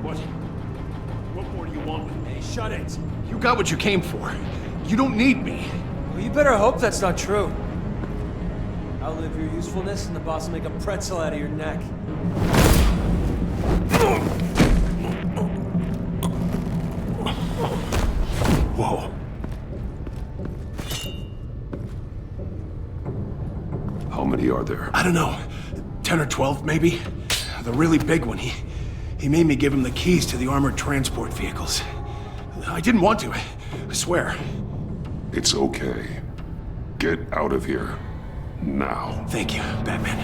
What? What more do you want with me? Hey, shut it! You got what you came for. You don't need me. Well, you better hope that's not true. Outlive your usefulness and the boss will make a pretzel out of your neck. Whoa. How many are there? I don't know. 10 or 12, maybe? The really big one, he made me give him the keys to the armored transport vehicles. I didn't want to, I swear. It's okay. Get out of here. Now. Thank you, Batman.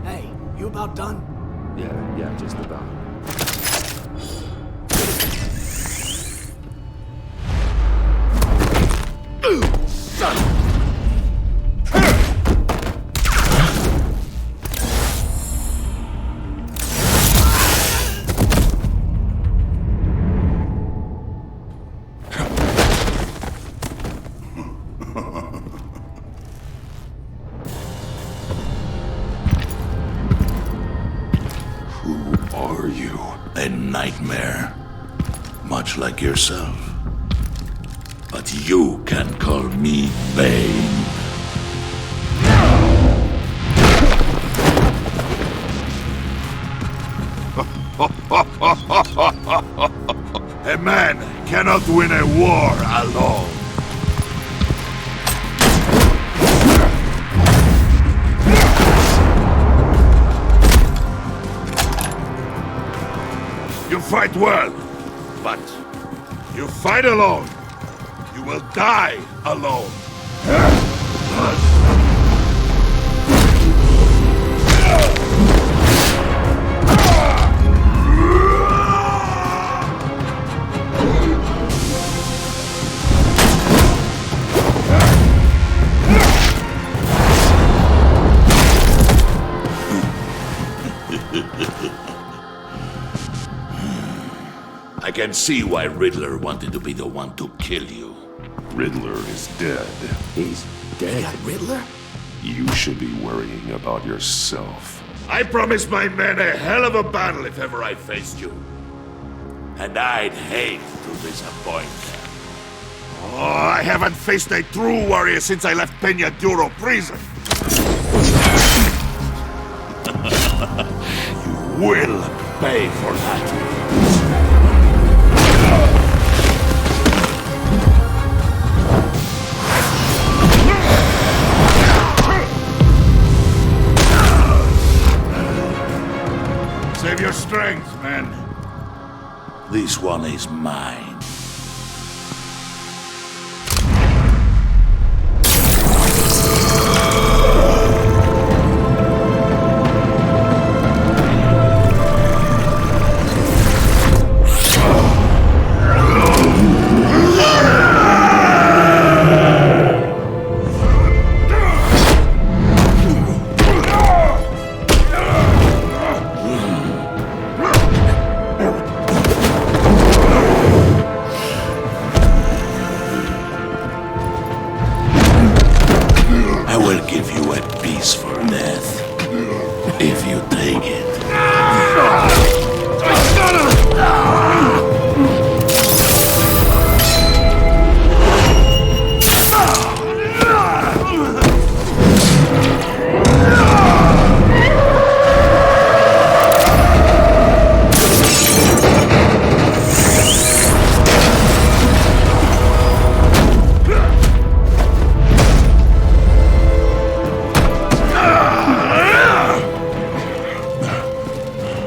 Hey, you about done? Yeah, just about. Son of Who are you? A nightmare, much like yourself. But you can call me Bane. A man cannot win a war alone. You fight well, but you fight alone. You will die alone. I can see why Riddler wanted to be the one to kill you. Riddler is dead. He's dead. Got Riddler? You should be worrying about yourself. I promised my men a hell of a battle if ever I faced you. And I'd hate to disappoint them. Oh, I haven't faced a true warrior since I left Peña Duro prison. You will pay for that. Save your strength, man. This one is mine.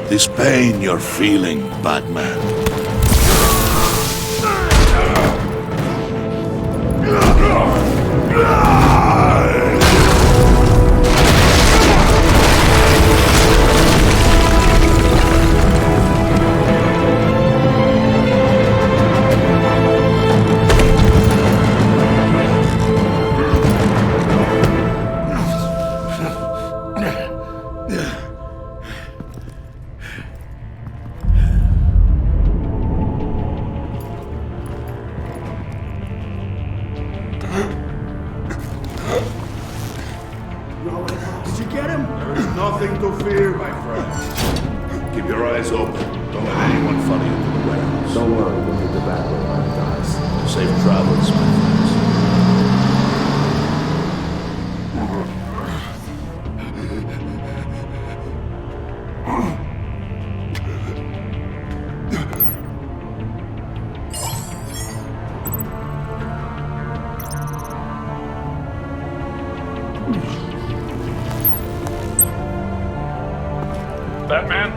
This pain you're feeling, Batman. get him? There is nothing to fear, my friend. Keep your eyes open. Don't let anyone follow you to the warehouse. Don't worry, we'll hit the back way, guys. Safe travels, my friends. Batman?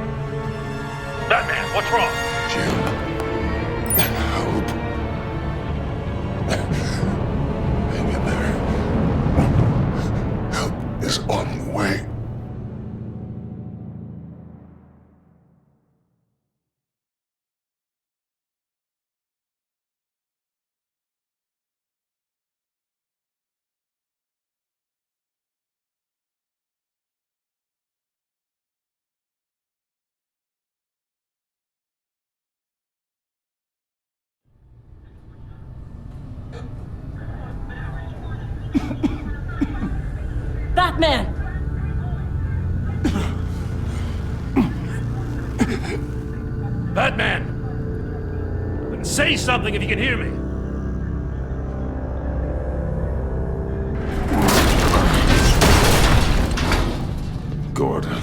Batman, what's wrong? Jim, help. Hang in there. Help is on the way. Batman! Batman! Say something if you can hear me. Gordon.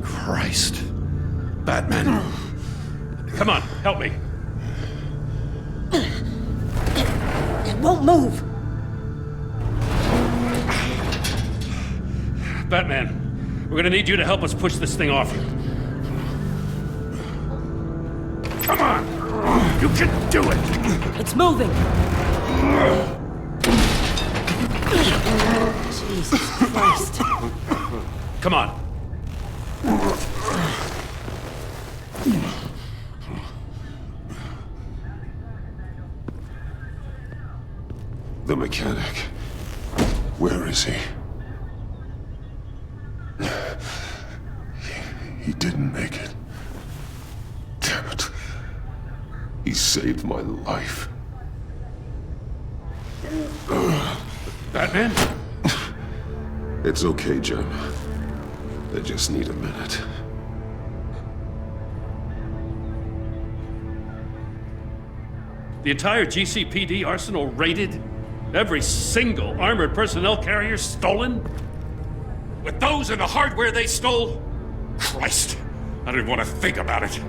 Christ. Batman. Come on, help me. It won't move! Batman, we're gonna need you to help us push this thing off you. Come on! You can do it! It's moving! Jesus Christ. Come on. The mechanic. Where is he? He didn't make it. Damn it. He saved my life. Batman? It's okay, Jim. I just need a minute. The entire GCPD arsenal raided? Every single armored personnel carrier stolen? With those and the hardware they stole? Christ, I don't even want to think about it.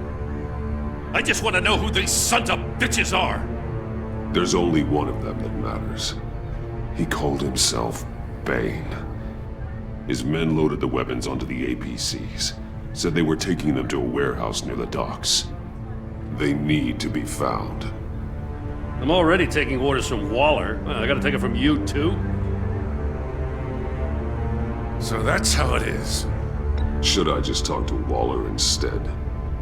I just want to know who these sons of bitches are. There's only one of them that matters. He called himself Bane. His men loaded the weapons onto the APCs, said they were taking them to a warehouse near the docks. They need to be found. I'm already taking orders from Waller. I gotta take it from you, too? So that's how it is. Should I just talk to Waller instead?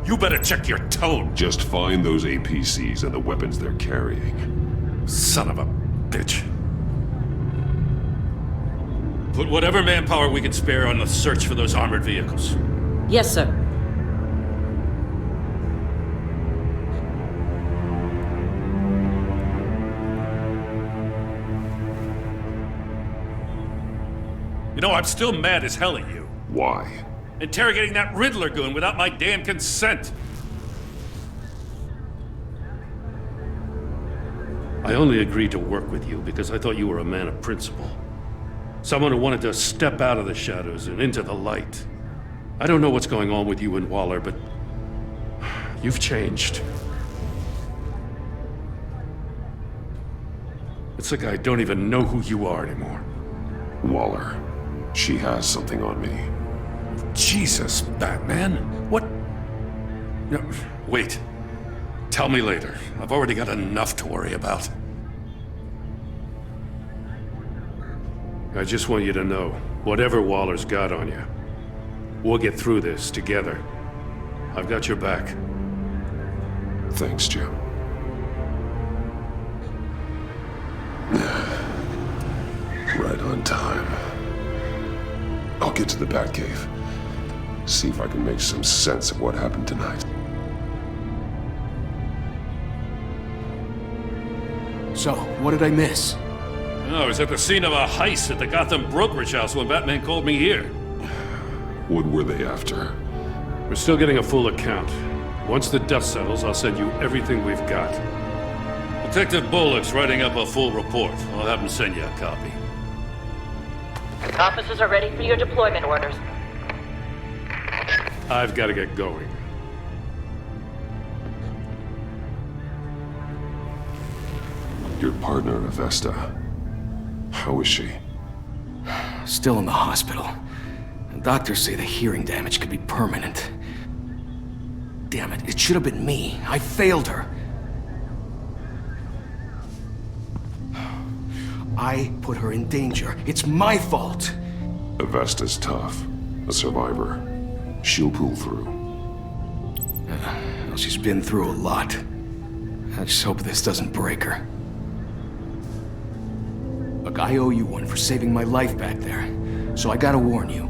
You better check your tone, Just find those APCs and the weapons they're carrying. son of a bitch. Put whatever manpower we can spare on the search for those armored vehicles. Yes, sir. You know, I'm still mad as hell at you. Why? Interrogating that Riddler goon without my damn consent. I only agreed to work with you because I thought you were a man of principle. Someone who wanted to step out of the shadows and into the light. I don't know what's going on with you and Waller, but you've changed. It's like I don't even know who you are anymore. Waller. She has something on me. Jesus, Batman. What? No, wait. Tell me later. I've already got enough to worry about. I just want you to know, whatever Waller's got on you, we'll get through this together. I've got your back. Thanks, Jim. Right on time. I'll get to the Batcave. See if I can make some sense of what happened tonight. So, what did I miss? Oh, I was at the scene of a heist at the Gotham brokerage house when Batman called me here. What were they after? We're still getting a full account. Once the dust settles, I'll send you everything we've got. Detective Bullock's writing up a full report. I'll have him send you a copy. Officers are ready for your deployment orders. I've got to get going. Your partner, Avesta. How is she? Still in the hospital. Doctors say the hearing damage could be permanent. Damn it, it should have been me. I failed her. I put her in danger. It's my fault. Avesta's tough. A survivor. She'll pull through. Well, she's been through a lot. I just hope this doesn't break her. Look, I owe you one for saving my life back there. So I gotta warn you.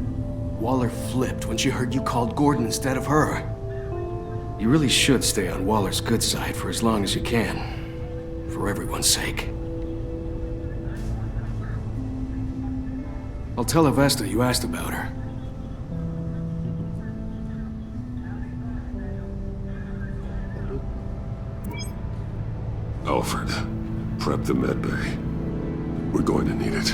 Waller flipped when she heard you called Gordon instead of her. You really should stay on Waller's good side for as long as you can. For everyone's sake. I'll tell Avesta you asked about her. Alfred, prep the med bay. We're going to need it.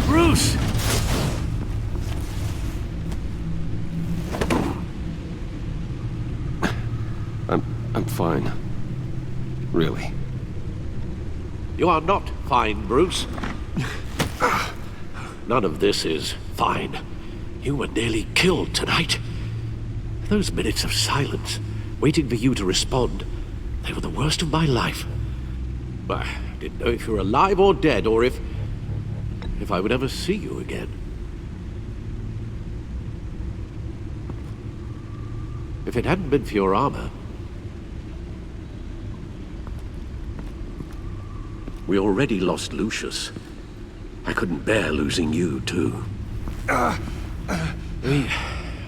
Bruce! I'm fine. Really. You are not fine, Bruce. None of this is fine. You were nearly killed tonight. Those minutes of silence, waiting for you to respond, they were the worst of my life. I didn't know if you were alive or dead, or if I would ever see you again. If it hadn't been for your armor, we already lost Lucius. I couldn't bear losing you, too.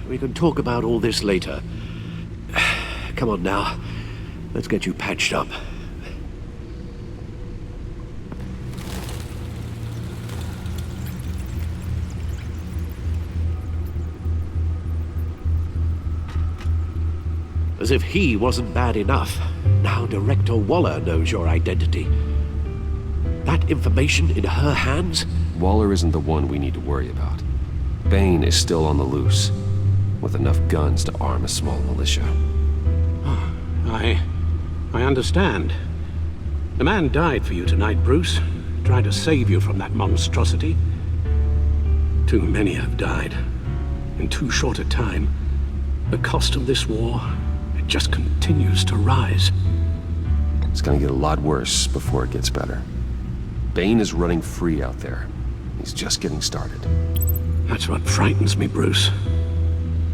We can talk about all this later. Come on now. Let's get you patched up. As if he wasn't bad enough, now Director Waller knows your identity. That information in her hands? Waller isn't the one we need to worry about. Bane is still on the loose, with enough guns to arm a small militia. I understand. The man died for you tonight, Bruce. Tried to save you from that monstrosity. Too many have died. In too short a time. The cost of this war, it just continues to rise. It's gonna get a lot worse before it gets better. Bane is running free out there. He's just getting started. That's what frightens me, Bruce.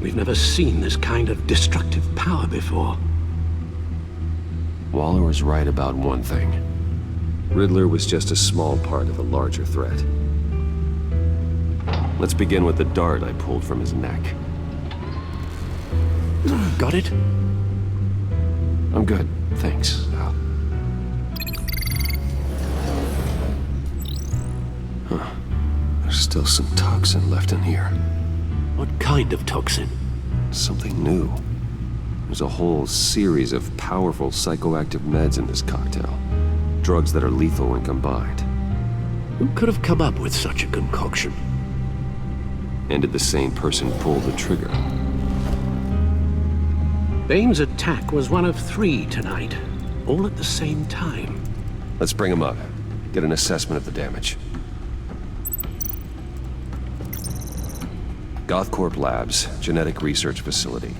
We've never seen this kind of destructive power before. Waller was right about one thing. Riddler was just a small part of a larger threat. Let's begin with the dart I pulled from his neck. Got it? I'm good, thanks. There's still some toxin left in here. What kind of toxin? Something new. There's a whole series of powerful psychoactive meds in this cocktail. Drugs that are lethal when combined. Who could have come up with such a concoction? And did the same person pull the trigger? Bane's attack was one of 3 tonight, all at the same time. Let's bring him up. Get an assessment of the damage. Gothcorp Labs, genetic research facility.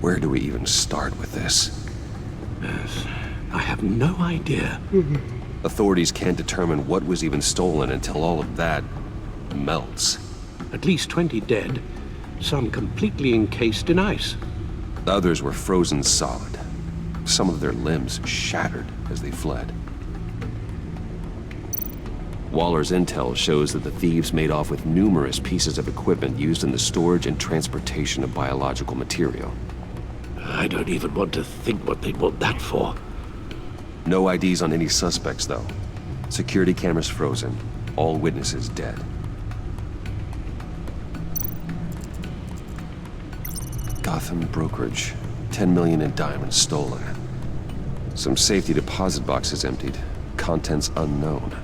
Where do we even start with this? Yes, I have no idea. Authorities can't determine what was even stolen until all of that melts. At least 20 dead, some completely encased in ice. The others were frozen solid. Some of their limbs shattered as they fled. Waller's intel shows that the thieves made off with numerous pieces of equipment used in the storage and transportation of biological material. I don't even want to think what they'd want that for. No IDs on any suspects, though. Security cameras frozen. All witnesses dead. Gotham brokerage. 10 million in diamonds stolen. Some safety deposit boxes emptied. Contents unknown.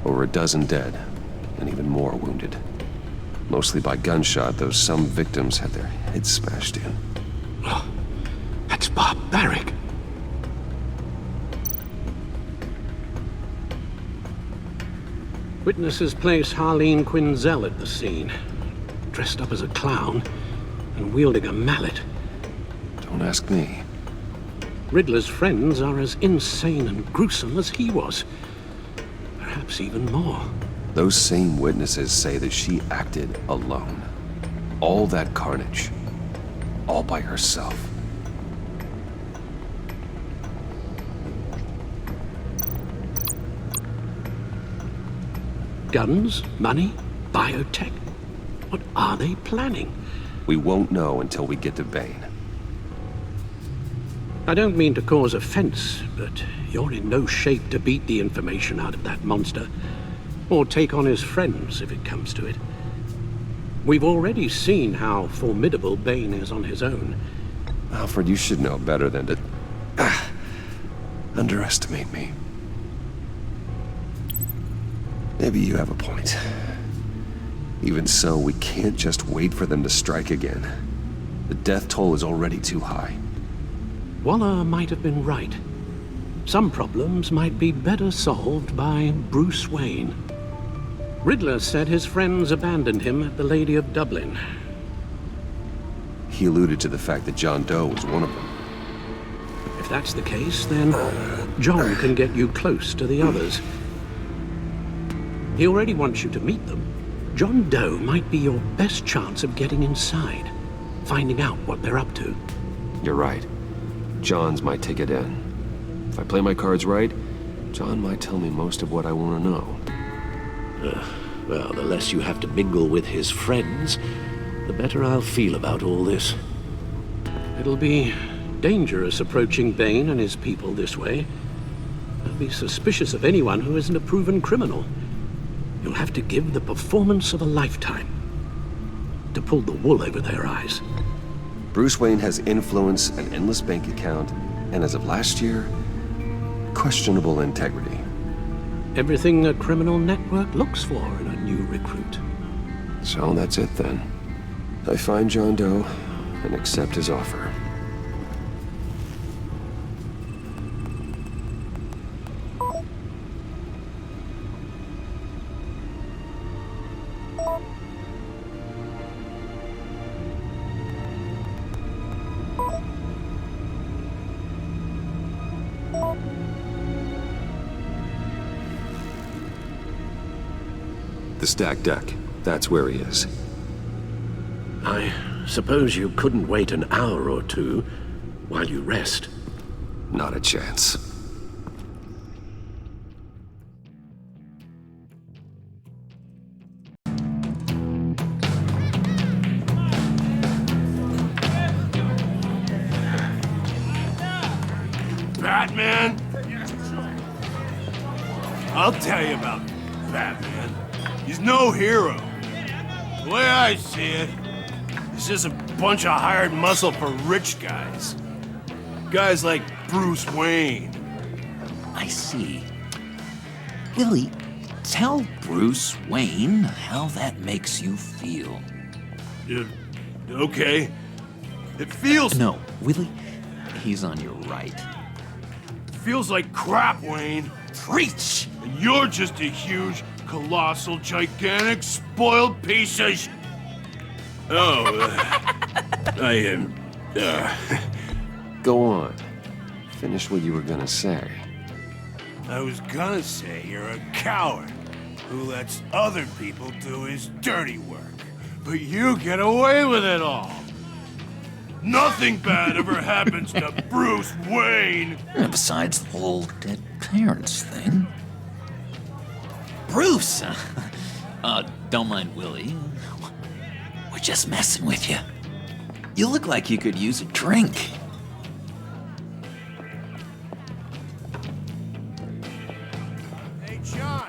Over a dozen dead, and even more wounded. Mostly by gunshot, though some victims had their heads smashed in. Oh, that's barbaric. Witnesses place Harleen Quinzel at the scene, dressed up as a clown and wielding a mallet. Don't ask me. Riddler's friends are as insane and gruesome as he was. Perhaps even more. Those same witnesses say that she acted alone. All that carnage. All by herself. Guns, money, biotech. What are they planning? We won't know until we get to Bane. I don't mean to cause offense, but you're in no shape to beat the information out of that monster, or take on his friends if it comes to it. We've already seen how formidable Bane is on his own. Alfred, you should know better than to underestimate me. Maybe you have a point. Even so, we can't just wait for them to strike again. The death toll is already too high. Waller might have been right. Some problems might be better solved by Bruce Wayne. Riddler said his friends abandoned him at the Lady of Dublin. He alluded to the fact that John Doe was one of them. If that's the case, then John can get you close to the others. He already wants you to meet them. John Doe might be your best chance of getting inside, finding out what they're up to. You're right. John's my ticket in. If I play my cards right, John might tell me most of what I want to know. Well, the less you have to mingle with his friends, the better I'll feel about all this. It'll be dangerous approaching Bane and his people this way. They'll be suspicious of anyone who isn't a proven criminal. You'll have to give the performance of a lifetime to pull the wool over their eyes. Bruce Wayne has influence, an endless bank account, and as of last year, questionable integrity. Everything a criminal network looks for in a new recruit. So that's it then. I find John Doe and accept his offer. The stacked deck. That's where he is. I suppose you couldn't wait an hour or two while you rest. Not a chance. Batman? I'll tell you about Batman. He's no hero. The way I see it, he's just a bunch of hired muscle for rich guys. Guys like Bruce Wayne. I see. Willie, tell Bruce Wayne how that makes you feel. Okay. It feels... No, Willie, he's on your right. It feels like crap, Wayne. Preach! And you're just a huge, colossal, gigantic, spoiled piece of sh... Oh, I am... Go on. Finish what you were gonna say. I was gonna say you're a coward who lets other people do his dirty work. But you get away with it all. Nothing bad ever happens to Bruce Wayne. Besides the whole dead parents thing. Bruce! Don't mind Willie. We're just messing with you. You look like you could use a drink. Hey, John.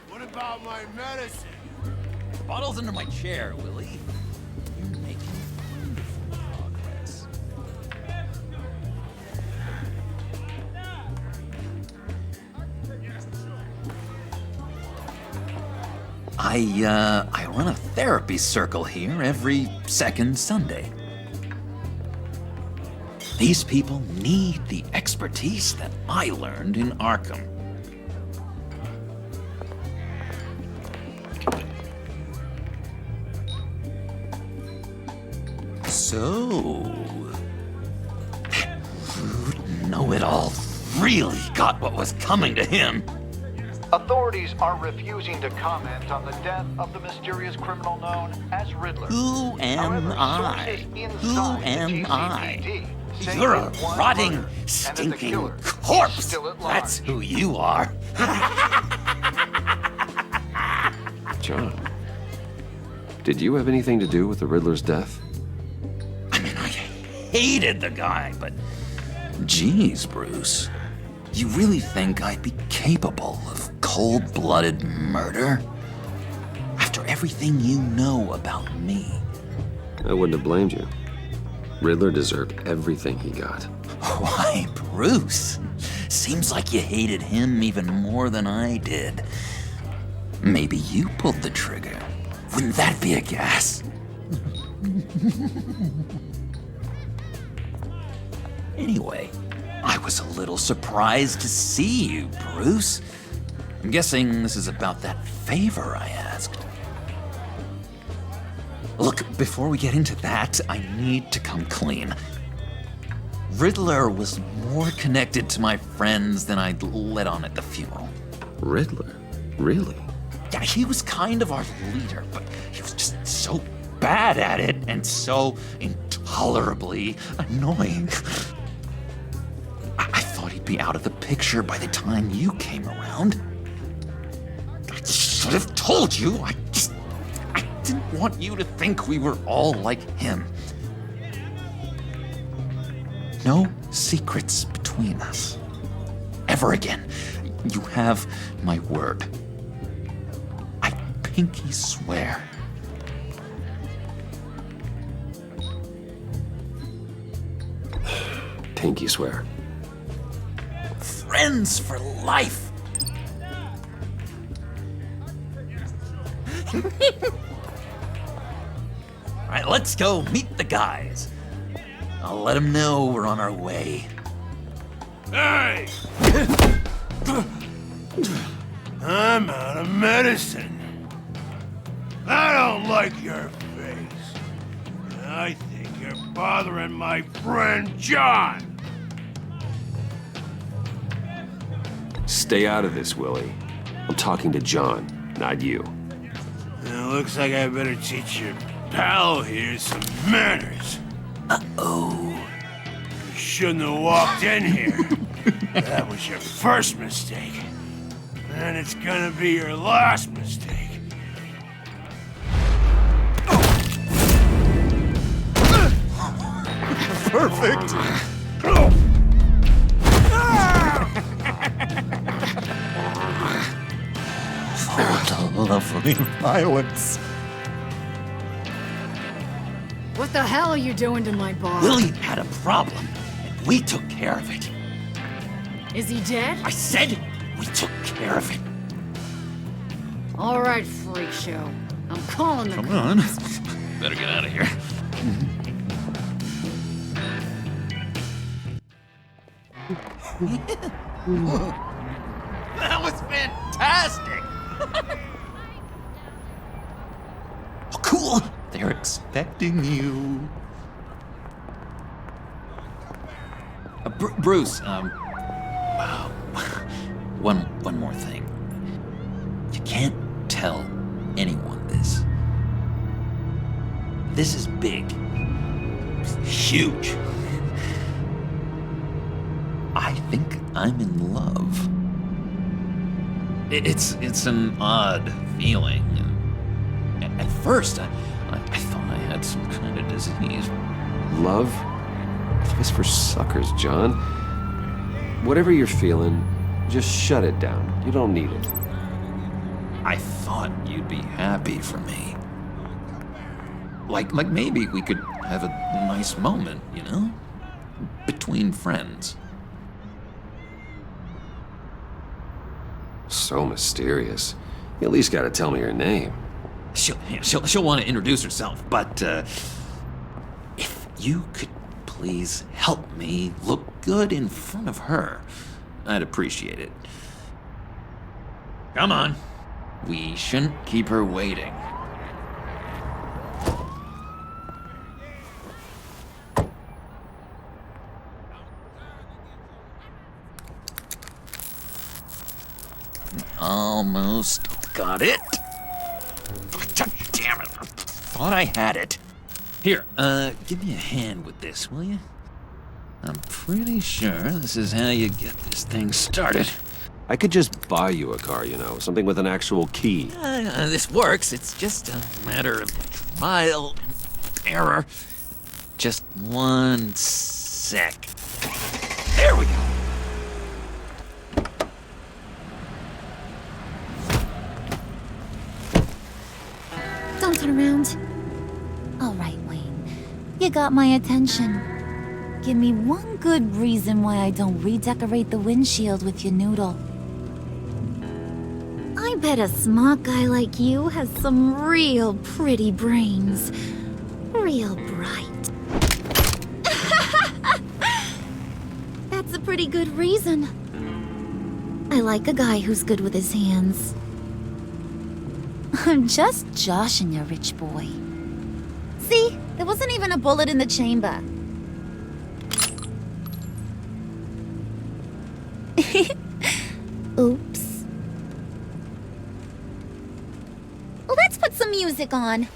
What about my medicine? The bottle's under my chair, Willie. You're making wonderful progress. I run a therapy circle here every second Sunday. These people need the expertise that I learned in Arkham. So, that rude know-it-all really got what was coming to him. Authorities are refusing to comment on the death of the mysterious criminal known as Riddler. Who am However, I? sources Who inside the am I? GCPD say You're that a one rotting, murder and that the stinking killer is corpse. still at large. That's who you are. John, did you have anything to do with the Riddler's death? I mean, I hated the guy, but geez, Bruce. You really think I'd be capable of cold-blooded murder? After everything you know about me. I wouldn't have blamed you. Riddler deserved everything he got. Why, Bruce? Seems like you hated him even more than I did. Maybe you pulled the trigger. Wouldn't that be a gas? Anyway, I was a little surprised to see you, Bruce. I'm guessing this is about that favor I asked. Look, before we get into that, I need to come clean. Riddler was more connected to my friends than I'd let on at the funeral. Riddler? Really? Yeah, he was kind of our leader, but he was just so bad at it and so intolerably annoying. I thought he'd be out of the picture by the time you came around. I should have told you. I didn't want you to think we were all like him. No secrets between us. Ever again. You have my word. I pinky swear. Pinky swear. Friends for life. All right, let's go meet the guys. I'll let them know we're on our way. Hey! I'm out of medicine. I don't like your face. I think you're bothering my friend John. Stay out of this, Willie. I'm talking to John, not you. It looks like I better teach your pal here some manners. Uh-oh. You shouldn't have walked in here. That was your first mistake. And it's gonna be your last mistake. Perfect. Oh, lovely violence. What the hell are you doing to my bar? Willie had a problem, and we took care of it. Is he dead? I said we took care of it. All right, freak show. I'm calling the Come cops. on. Better get out of here. That was fantastic! Oh, cool! They're expecting you. Bruce, wow. One more thing. You can't tell anyone this. This is big. huge. I think I'm in love. It's an odd feeling. At first, I thought I had some kind of disease. Love? Love is for suckers, John. Whatever you're feeling, just shut it down. You don't need it. I thought you'd be happy for me. Like maybe we could have a nice moment, you know? Between friends. So mysterious. You at least gotta tell me her name. She'll want to introduce herself, but if you could please help me look good in front of her, I'd appreciate it. Come on. We shouldn't keep her waiting. Almost got it. Damn it. I thought I had it. Here, give me a hand with this, will you? I'm pretty sure this is how you get this thing started. I could just buy you a car, you know, something with an actual key. This works. It's just a matter of trial and error. Just 1 sec. There we go. Don't turn around. All right, Wayne. You got my attention. Give me one good reason why I don't redecorate the windshield with your noodle. I bet a smart guy like you has some real pretty brains. Real bright. That's a pretty good reason. I like a guy who's good with his hands. I'm just joshing you, rich boy. See? There wasn't even a bullet in the chamber. Oops. Let's put some music on.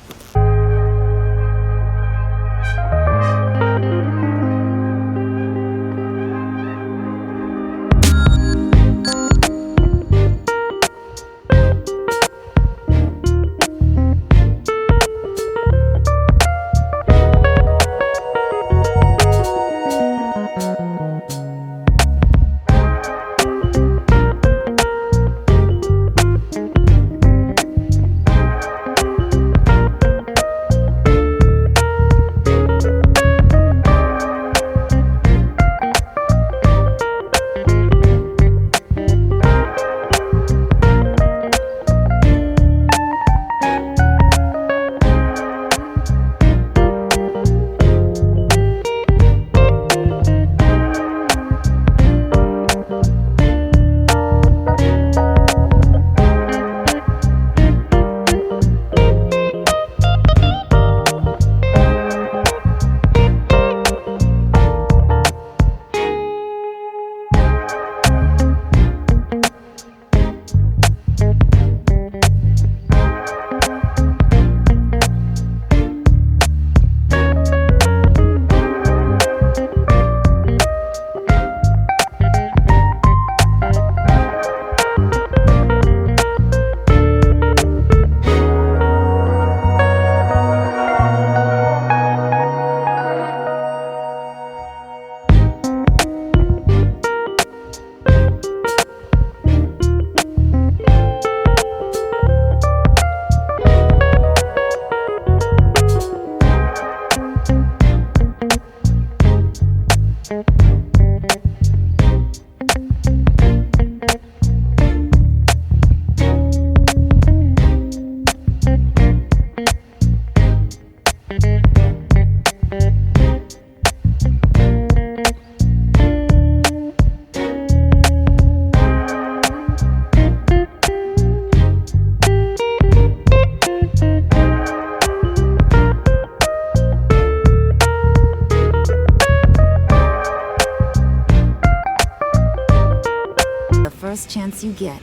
First chance you get.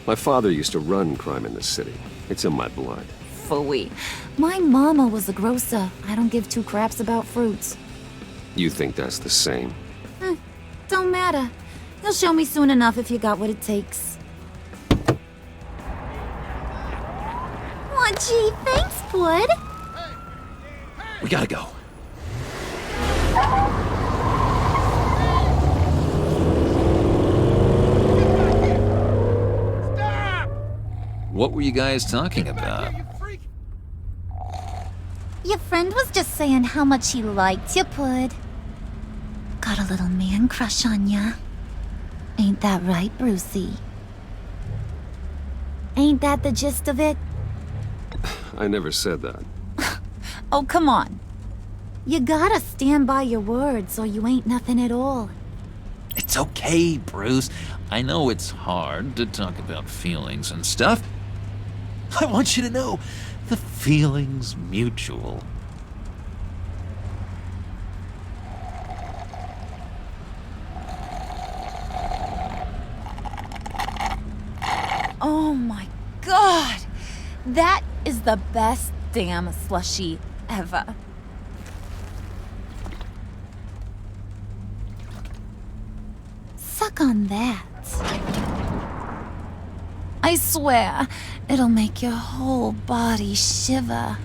My father used to run crime in this city. It's in my blood. Phooey. My mama was a grocer. I don't give two craps about fruits. You think that's the same? Don't matter. You'll show me soon enough if you got what it takes. Aw, gee, thanks, bud. We gotta go. What were you guys talking about? Your friend was just saying how much he liked you, Pud. Got a little man crush on ya. Ain't that right, Brucey? Ain't that the gist of it? I never said that. Oh, come on. You gotta stand by your words or you ain't nothing at all. It's okay, Bruce. I know it's hard to talk about feelings and stuff. I want you to know, the feeling's mutual. Oh my god! That is the best damn slushie ever. Suck on that. I swear, it'll make your whole body shiver.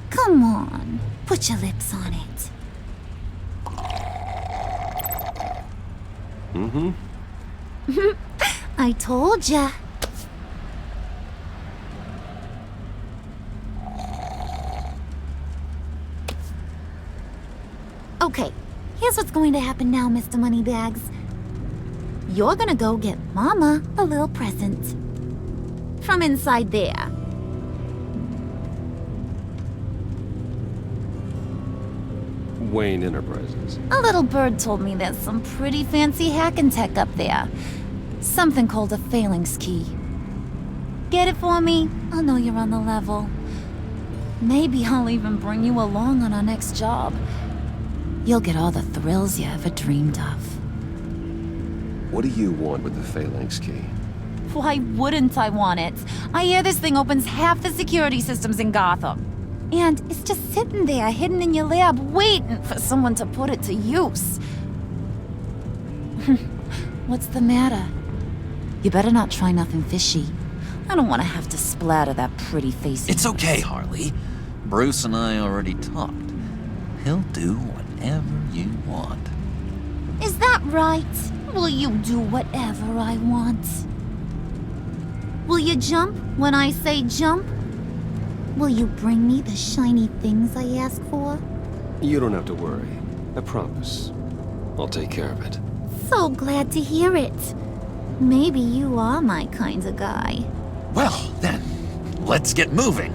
Come on, put your lips on it. Mm-hmm. I told ya. Okay, here's what's going to happen now, Mr. Moneybags. You're gonna go get Mama a little present. From inside there. Wayne Enterprises. A little bird told me there's some pretty fancy hacking tech up there. Something called a phalanx key. Get it for me? I'll know you're on the level. Maybe I'll even bring you along on our next job. You'll get all the thrills you ever dreamed of. What do you want with the phalanx key? Why wouldn't I want it? I hear this thing opens half the security systems in Gotham. And it's just sitting there, hidden in your lab, waiting for someone to put it to use. What's the matter? You better not try nothing fishy. I don't want to have to splatter that pretty face. It's okay, Harley. Bruce and I already talked. He'll do whatever you want. Is that right? Will you do whatever I want? Will you jump when I say jump? Will you bring me the shiny things I ask for? You don't have to worry. I promise. I'll take care of it. So glad to hear it. Maybe you are my kind of guy. Well, then, let's get moving.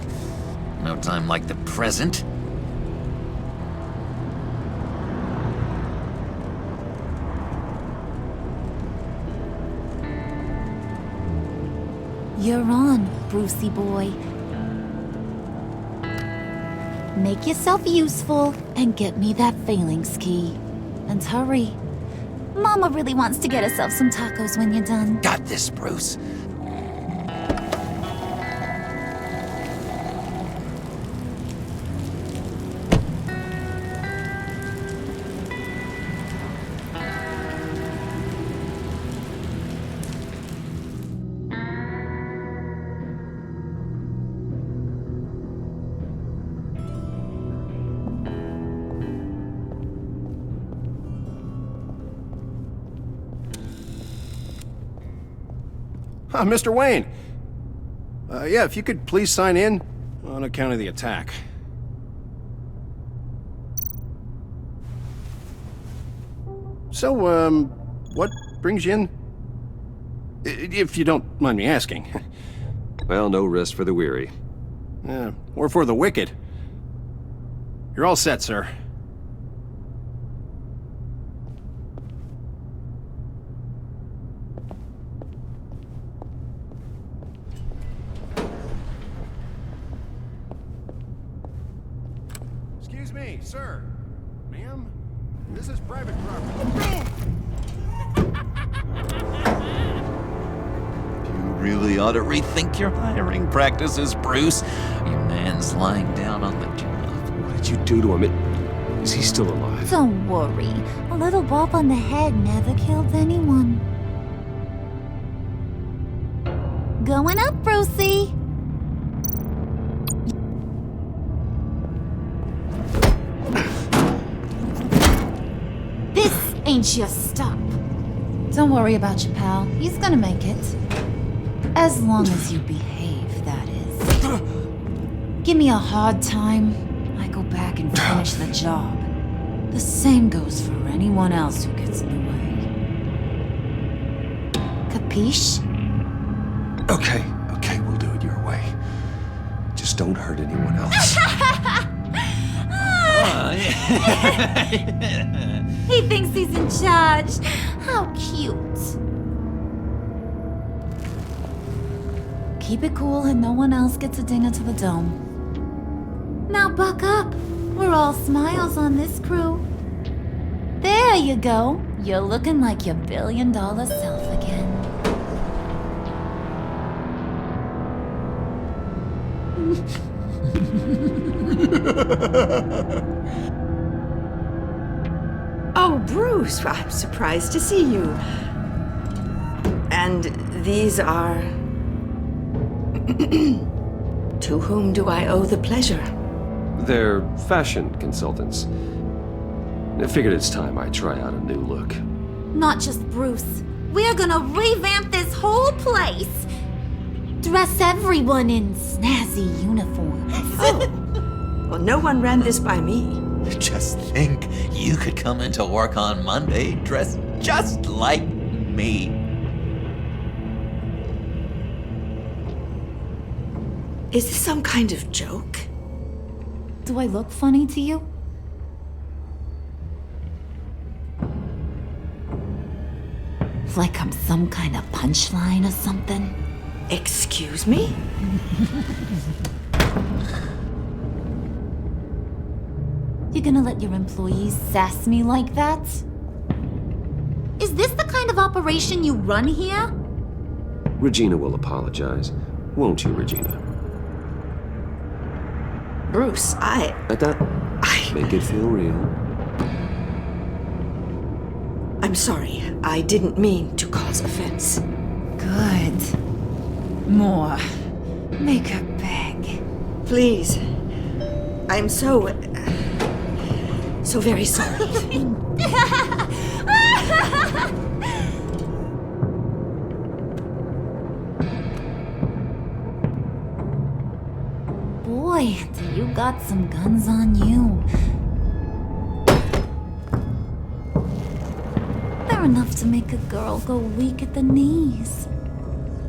No time like the present. You're on, Brucey boy. Make yourself useful and get me that phalanx key. And hurry. Mama really wants to get herself some tacos when you're done. Got this, Bruce. Mr. Wayne. Yeah, if you could please sign in on account of the attack. So, what brings you in? If you don't mind me asking. Well, no rest for the weary. Or for the wicked. You're all set, sir. Excuse me, sir. Ma'am? This is private property. You really ought to rethink your hiring practices, Bruce. Your man's lying down on the job. What did you do to him? Is he still alive? Don't worry. A little bump on the head never killed anyone. Going up, Brucey! This ain't your stop. Don't worry about your pal. He's gonna make it. As long as you behave, that is. Give me a hard time, I go back and finish the job. The same goes for anyone else who gets in the way. Capiche? Okay, we'll do it your way. Just don't hurt anyone else. He thinks he's in charge. How cute. Keep it cool and no one else gets a dinger to the dome. Now buck up. We're all smiles on this crew. There you go. You're looking like your billion-dollar self again. Oh, Bruce, I'm surprised to see you. And these are... To whom do I owe the pleasure? They're fashion consultants. I figured it's time I try out a new look. Not just Bruce. We're gonna revamp this whole place. Dress everyone in snazzy uniforms. Oh. Well, no one ran this by me. Just think, you could come into work on Monday dressed just like me. Is this some kind of joke? Do I look funny to you? Like I'm some kind of punchline or something? Excuse me? You gonna let your employees sass me like that? Is this the kind of operation you run here? Regina will apologize. Won't you, Regina? Bruce, I... Make it feel real. I'm sorry. I didn't mean to cause offense. Good. More. Make her beg. Please. I'm so very sorry. Boy, do you got some guns on you. They're enough to make a girl go weak at the knees.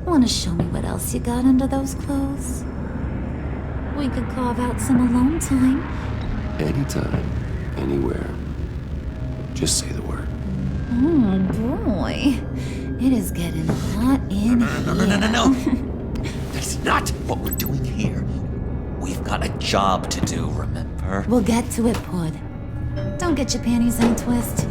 Wanna show me what else you got under those clothes? We could carve out some alone time. Anytime, anywhere. Just say the word. Oh boy. It is getting hot in here. No. That's not what we're doing here. We've got a job to do, remember? We'll get to it, Pud. Don't get your panties in a twist.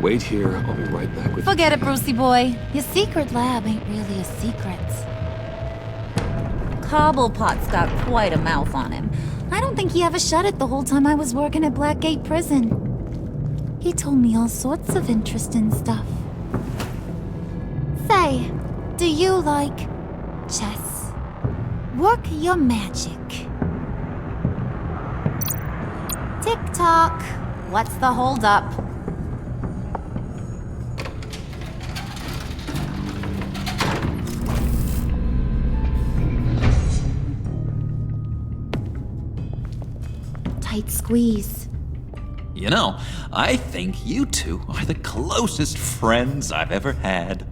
Wait here, I'll be right back with you. Forget it, Brucey boy. Your secret lab ain't really a secret. Cobblepot's got quite a mouth on him. I don't think he ever shut it the whole time I was working at Blackgate Prison. He told me all sorts of interesting stuff. Say, do you like chess? Work your magic. Tick-tock. What's the holdup? Tight squeeze. You know, I think you two are the closest friends I've ever had.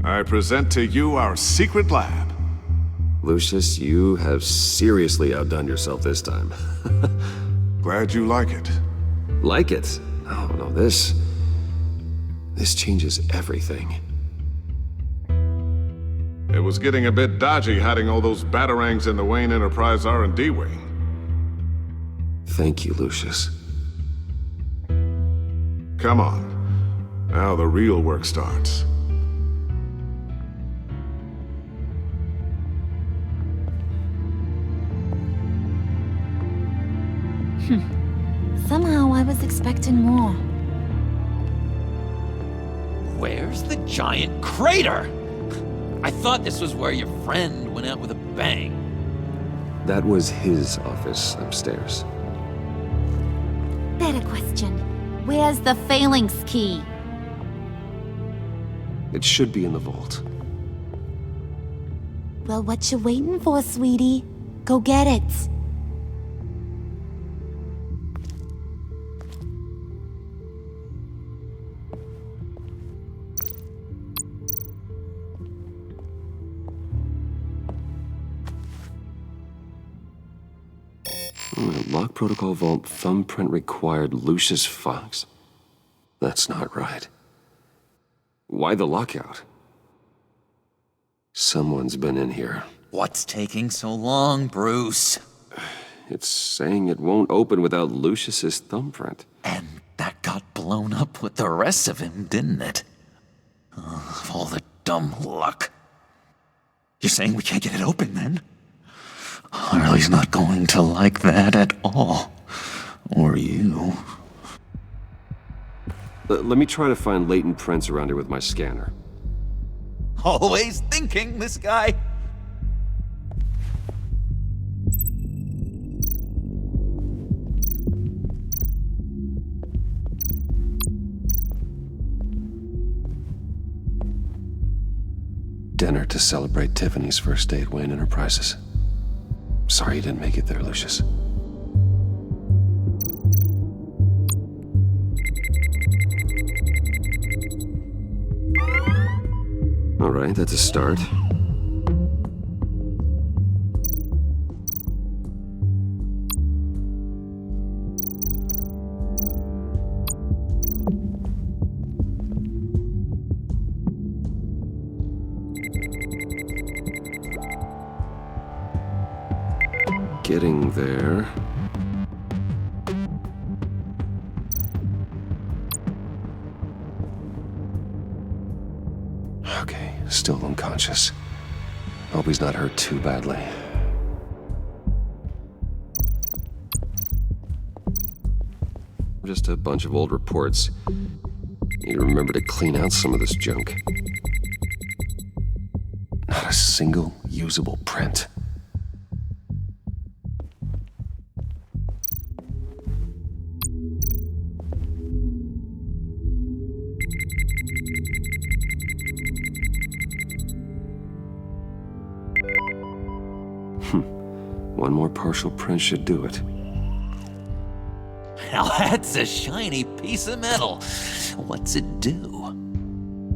I present to you our secret lab. Lucius, you have seriously outdone yourself this time. Glad you like it. Like it? Oh, no, this changes everything. It was getting a bit dodgy hiding all those batarangs in the Wayne Enterprise R&D wing. Thank you, Lucius. Come on. Now the real work starts. Somehow I was expecting more. Where's the giant crater? I thought this was where your friend went out with a bang. That was his office upstairs. Better question. Where's the phalanx key? It should be in the vault. Well, what you waiting for, sweetie? Go get it. Lock protocol vault thumbprint required Lucius Fox? That's not right. Why the lockout? Someone's been in here. What's taking so long, Bruce? It's saying it won't open without Lucius's thumbprint. And that got blown up with the rest of him, didn't it? All the dumb luck. You're saying we can't get it open, then? Harley's not going to like that at all. Or you. Let me try to find latent prints around here with my scanner. Always thinking, this guy. Dinner to celebrate Tiffany's first day at Wayne Enterprises. Sorry you didn't make it there, Lucius. All right, that's a start. Getting there. Okay, still unconscious. Hope he's not hurt too badly. Just a bunch of old reports. Need to remember to clean out some of this junk. Not a single usable print. One more partial print should do it. Now that's a shiny piece of metal. What's it do?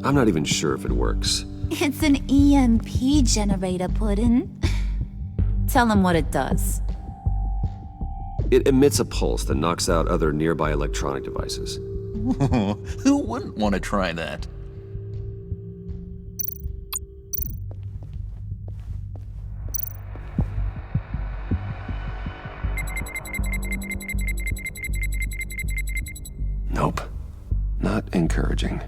I'm not even sure if it works. It's an EMP generator, Puddin'. Tell him what it does. It emits a pulse that knocks out other nearby electronic devices. Who wouldn't want to try that? Nope. Not encouraging.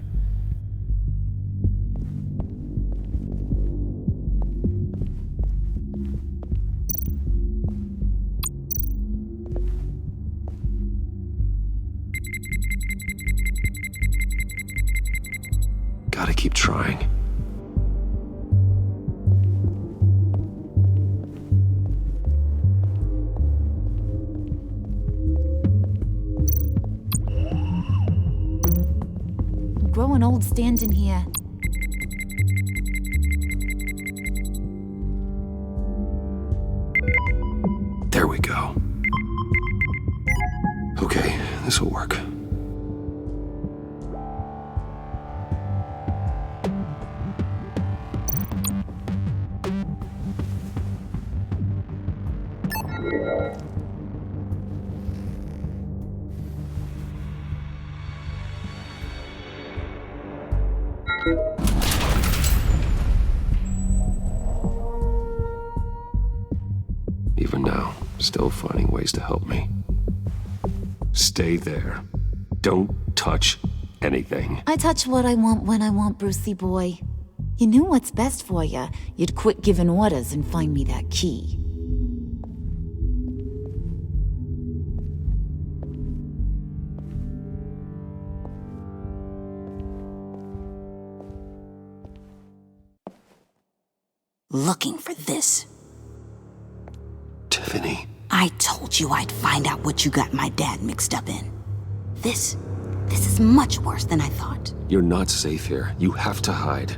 Gotta keep trying. Growing old standing here. There we go. Okay, this'll work. Even now, still finding ways to help me. Stay there. Don't touch anything. I touch what I want when I want, Brucey boy. You knew what's best for you. You'd quit giving orders and find me that key. Looking for this. Tiffany. I told you I'd find out what you got my dad mixed up in. This is much worse than I thought. You're not safe here. You have to hide.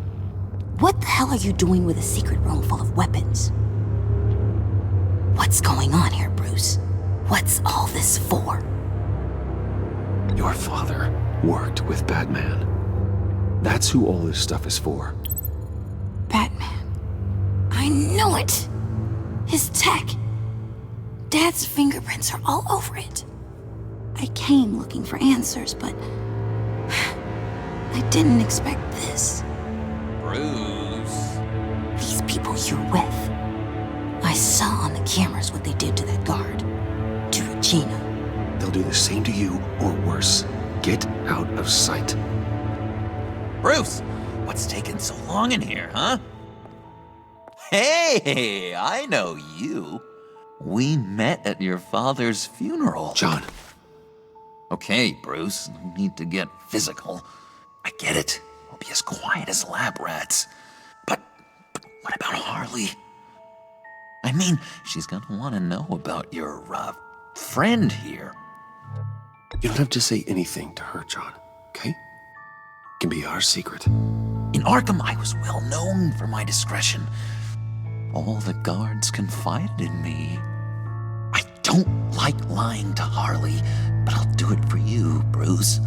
What the hell are you doing with a secret room full of weapons? What's going on here, Bruce? What's all this for? Your father worked with Batman. That's who all this stuff is for. Batman. I knew it! His tech. Dad's fingerprints are all over it. I came looking for answers, but I didn't expect this. Bruce. These people you're with. I saw on the cameras what they did to that guard. To Regina. They'll do the same to you, or worse. Get out of sight. Bruce, what's taking so long in here, huh? Hey, I know you. We met at your father's funeral. John. Okay, Bruce, no need to get physical. I get it. We'll be as quiet as lab rats. But what about Harley? I mean, she's gonna want to know about your, friend here. You don't have to say anything to her, John, okay? It can be our secret. In Arkham, I was well known for my discretion. All the guards confided in me. I don't like lying to Harley, but I'll do it for you, Bruce.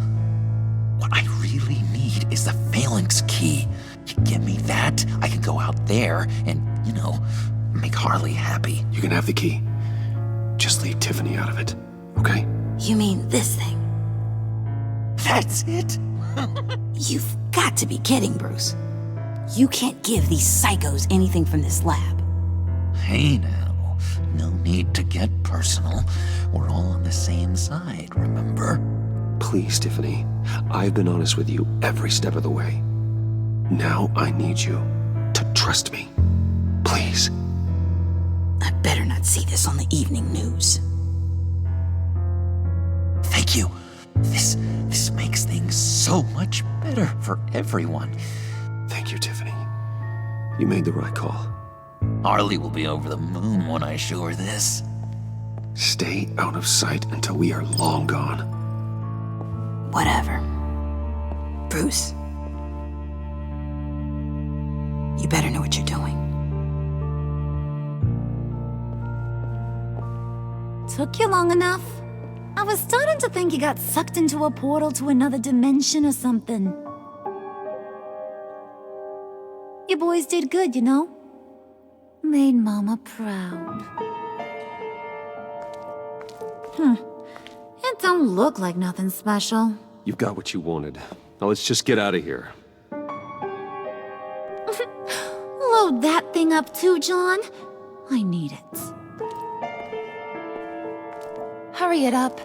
What I really need is the Phalanx key. You give me that, I can go out there and, make Harley happy. You can have the key. Just leave Tiffany out of it, okay? You mean this thing? That's it? You've got to be kidding, Bruce. You can't give these psychos anything from this lab. Hey now, no need to get personal. We're all on the same side, remember? Please, Tiffany. I've been honest with you every step of the way. Now I need you to trust me. Please. I better not see this on the evening news. Thank you. This makes things so much better for everyone. Thank you, Tiffany. You made the right call. Harley will be over the moon when I show her this. Stay out of sight until we are long gone. Whatever. Bruce. You better know what you're doing. Took you long enough? I was starting to think you got sucked into a portal to another dimension or something. You boys did good, you know? Made Mama proud. It don't look like nothing special. You've got what you wanted. Now let's just get out of here. Load that thing up too, John. I need it. Hurry it up.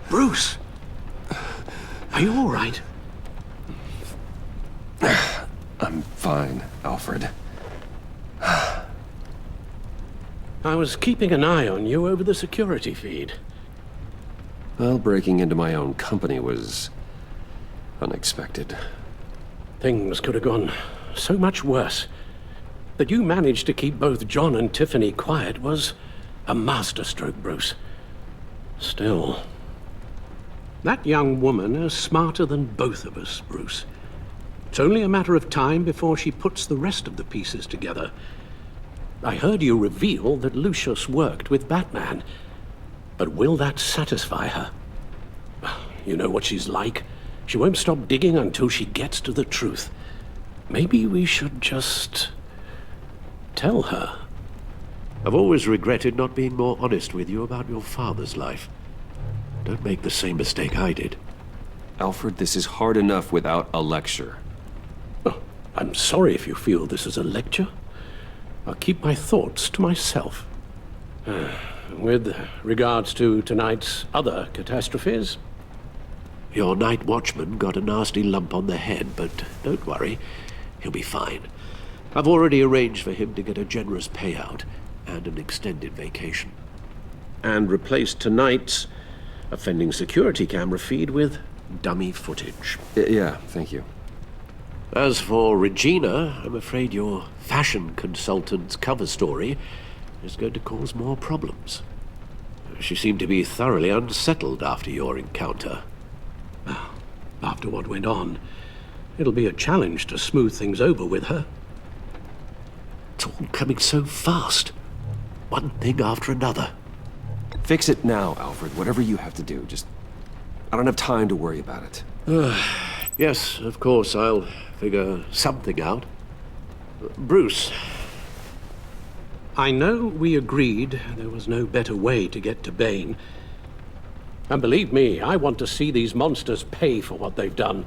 Bruce! Are you all right? I'm fine, Alfred. I was keeping an eye on you over the security feed. Well, breaking into my own company was unexpected. Things could have gone so much worse. That you managed to keep both John and Tiffany quiet was a masterstroke, Bruce. Still, that young woman is smarter than both of us, Bruce. It's only a matter of time before she puts the rest of the pieces together. I heard you reveal that Lucius worked with Batman. But will that satisfy her? You know what she's like. She won't stop digging until she gets to the truth. Maybe we should just tell her. I've always regretted not being more honest with you about your father's life. Don't make the same mistake I did. Alfred, this is hard enough without a lecture. Oh, I'm sorry if you feel this is a lecture. I'll keep my thoughts to myself. With regards to tonight's other catastrophes, your night watchman got a nasty lump on the head, but don't worry, he'll be fine. I've already arranged for him to get a generous payout and an extended vacation. And replaced tonight's offending security camera feed with dummy footage. Yeah, thank you. As for Regina, I'm afraid your fashion consultant's cover story is going to cause more problems. She seemed to be thoroughly unsettled after your encounter. Well, after what went on, it'll be a challenge to smooth things over with her. It's all coming so fast. One thing after another. Fix it now, Alfred. Whatever you have to do. Just... I don't have time to worry about it. Yes, of course, I'll figure something out. Bruce, I know we agreed there was no better way to get to Bane. And believe me, I want to see these monsters pay for what they've done.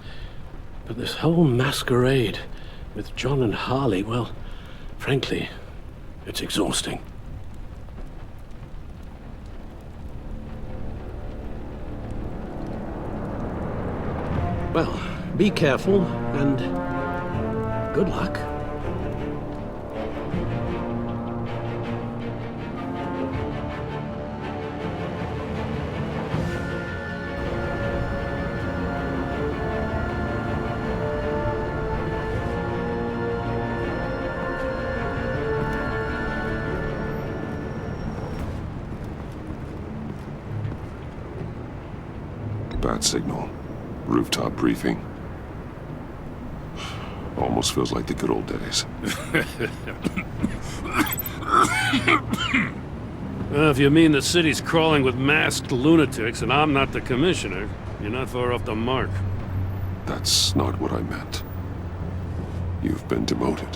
But this whole masquerade with John and Harley, well, frankly, it's exhausting. Well, be careful, and good luck. Bat signal. Rooftop briefing. Almost feels like the good old days. Well, if you mean the city's crawling with masked lunatics and I'm not the commissioner, you're not far off the mark. That's not what I meant. You've been demoted.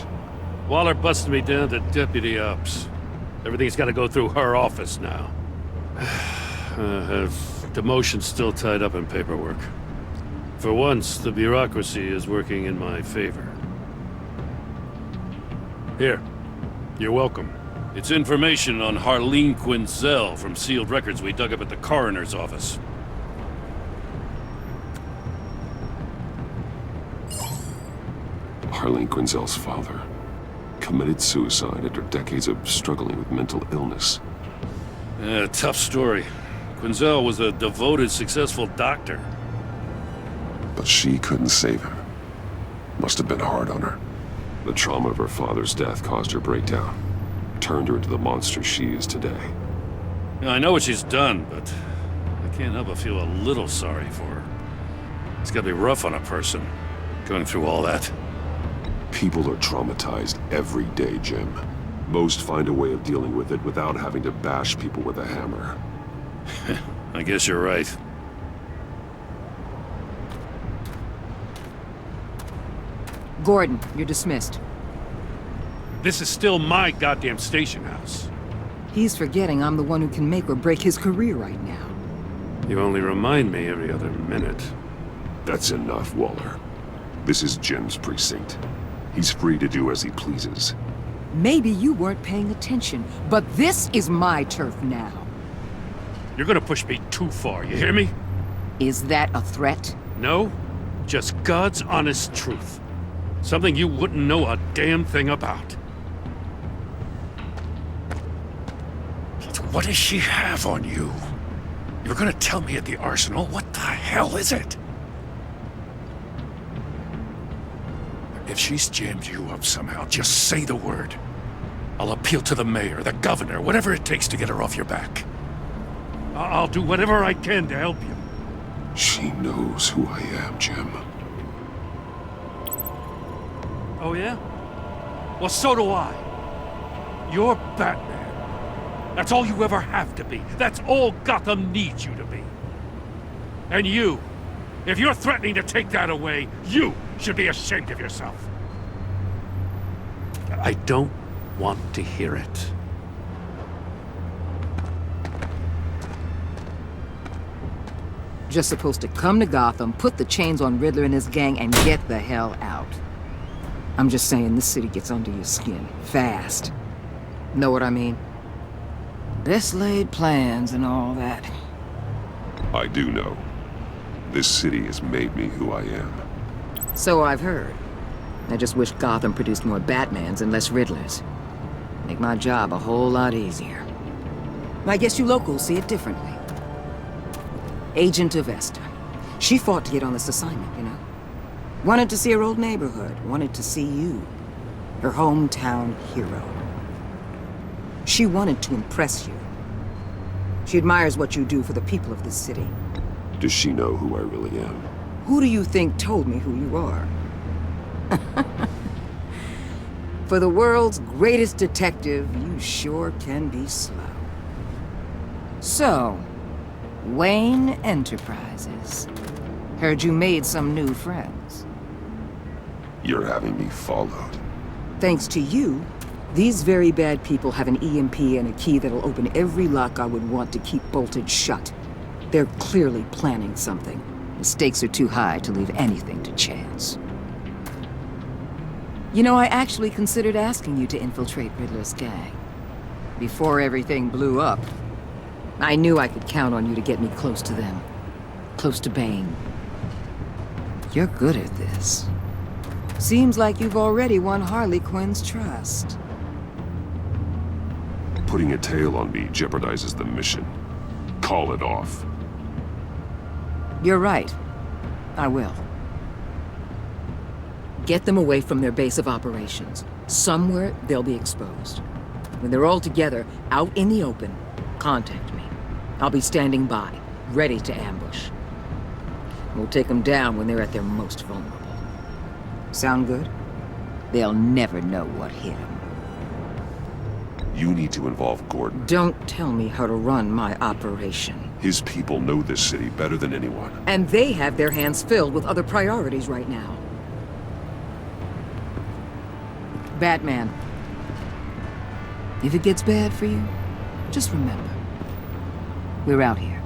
Waller busted me down to deputy ops. Everything's got to go through her office now. Have demotion still tied up in paperwork. For once, the bureaucracy is working in my favor. Here, you're welcome. It's information on Harleen Quinzel from sealed records we dug up at the coroner's office. Harleen Quinzel's father committed suicide after decades of struggling with mental illness. Yeah, tough story. Quinzel was a devoted, successful doctor. But she couldn't save him. Must have been hard on her. The trauma of her father's death caused her breakdown. Turned her into the monster she is today. Yeah, I know what she's done, but I can't help but feel a little sorry for her. It's gotta be rough on a person, going through all that. People are traumatized every day, Jim. Most find a way of dealing with it without having to bash people with a hammer. I guess you're right. Gordon, you're dismissed. This is still my goddamn station house. He's forgetting I'm the one who can make or break his career right now. You only remind me every other minute. That's enough, Waller. This is Jim's precinct. He's free to do as he pleases. Maybe you weren't paying attention, but this is my turf now. You're gonna push me too far, you hear me? Is that a threat? No, just God's honest truth. Something you wouldn't know a damn thing about. What does she have on you? You were gonna tell me at the arsenal? What the hell is it? If she's jammed you up somehow, just say the word. I'll appeal to the mayor, the governor, whatever it takes to get her off your back. I'll do whatever I can to help you. She knows who I am, Jim. Oh yeah? Well, so do I. You're Batman. That's all you ever have to be. That's all Gotham needs you to be. And you, if you're threatening to take that away, you should be ashamed of yourself. I don't want to hear it. Just supposed to come to Gotham, put the chains on Riddler and his gang, and get the hell out. I'm just saying, this city gets under your skin. Fast. Know what I mean? Best laid plans and all that. I do know. This city has made me who I am. So I've heard. I just wish Gotham produced more Batmans and less Riddlers. Make my job a whole lot easier. I guess you locals see it differently. Agent of Esther. She fought to get on this assignment, you know? Wanted to see her old neighborhood. Wanted to see you. Her hometown hero. She wanted to impress you. She admires what you do for the people of this city. Does she know who I really am? Who do you think told me who you are? For the world's greatest detective, you sure can be slow. So, Wayne Enterprises. Heard you made some new friends. You're having me followed. Thanks to you, these very bad people have an EMP and a key that'll open every lock I would want to keep bolted shut. They're clearly planning something. The stakes are too high to leave anything to chance. You know, I actually considered asking you to infiltrate Riddler's gang. Before everything blew up, I knew I could count on you to get me close to them. Close to Bane. You're good at this. Seems like you've already won Harley Quinn's trust. Putting a tail on me jeopardizes the mission. Call it off. You're right. I will. Get them away from their base of operations. Somewhere they'll be exposed. When they're all together, out in the open, contact me. I'll be standing by, ready to ambush. We'll take them down when they're at their most vulnerable. Sound good? They'll never know what hit them. You need to involve Gordon. Don't tell me how to run my operation. His people know this city better than anyone. And they have their hands filled with other priorities right now. Batman. If it gets bad for you, just remember. We're out here.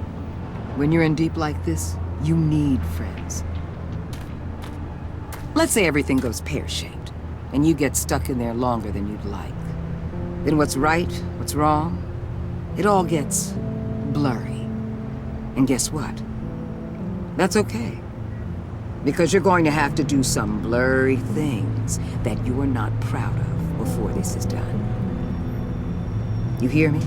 When you're in deep like this, you need friends. Let's say everything goes pear-shaped, and you get stuck in there longer than you'd like. Then what's right, what's wrong, it all gets blurry. And guess what? That's okay. Because you're going to have to do some blurry things that you're not proud of before this is done. You hear me?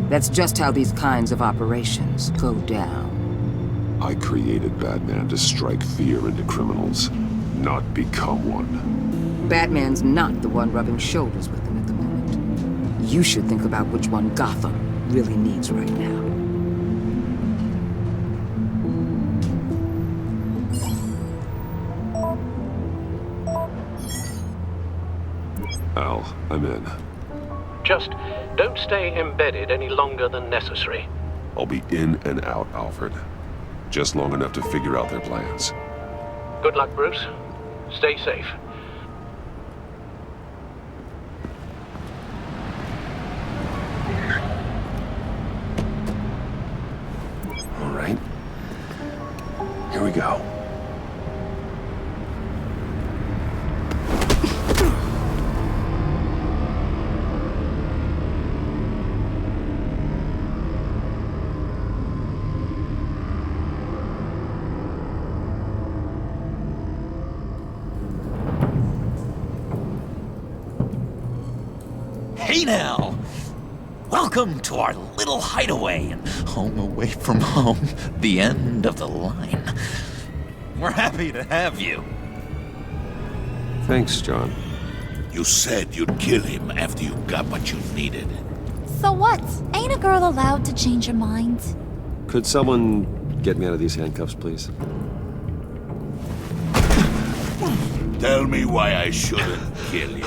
That's just how these kinds of operations go down. I created Batman to strike fear into criminals, not become one. Batman's not the one rubbing shoulders with them at the moment. You should think about which one Gotham really needs right now. Al, I'm in. Just don't stay embedded any longer than necessary. I'll be in and out, Alfred. Just long enough to figure out their plans. Good luck, Bruce. Stay safe. All right. Here we go. Hey now! Welcome to our little hideaway and home away from home, the end of the line. We're happy to have you. Thanks, John. You said you'd kill him after you got what you needed. So what? Ain't a girl allowed to change her mind? Could someone get me out of these handcuffs, please? Tell me why I shouldn't kill you.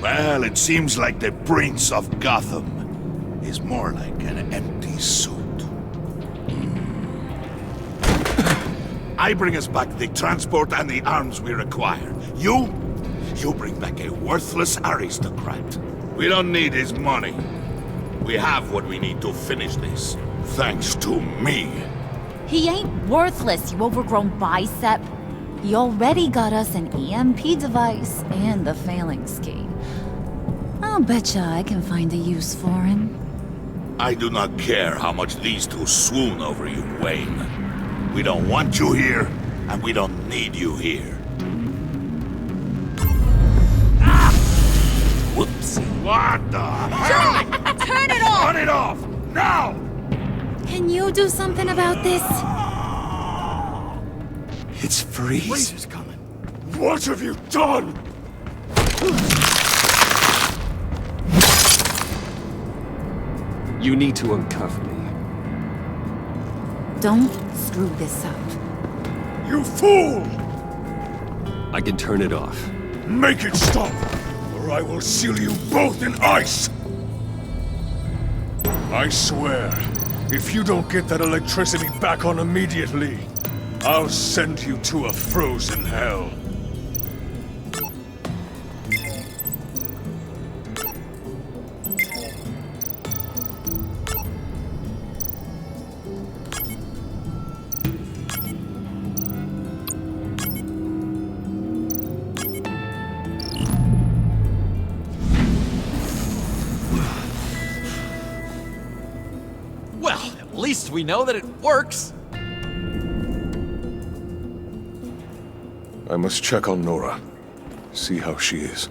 Well, it seems like the Prince of Gotham is more like an empty suit. I bring us back the transport and the arms we require. You You bring back a worthless aristocrat. We don't need his money. We have what we need to finish this. Thanks to me. He ain't worthless, you overgrown bicep. He already got us an EMP device and the phalanx key. I'll betcha I can find a use for him. I do not care how much these two swoon over you, Wayne. We don't want you here, and we don't need you here. Whoopsie. What the hell? Turn it off! Turn it off! Now! Can you do something about this? It's Freeze. Freeze is coming. What have you done? You need to uncuff me. Don't screw this up. You fool! I can turn it off. Make it stop, or I will seal you both in ice! I swear, if you don't get that electricity back on immediately, I'll send you to a frozen hell. Well, at least we know that it works. I must check on Nora. See how she is.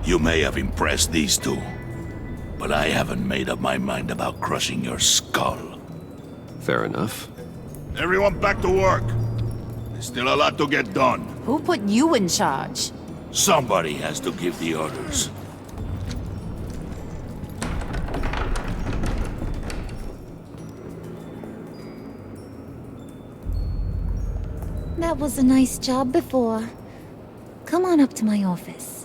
You may have impressed these two, but I haven't made up my mind about crushing your skull. Fair enough. Everyone back to work. There's still a lot to get done. Who put you in charge? Somebody has to give the orders. That was a nice job before. Come on up to my office.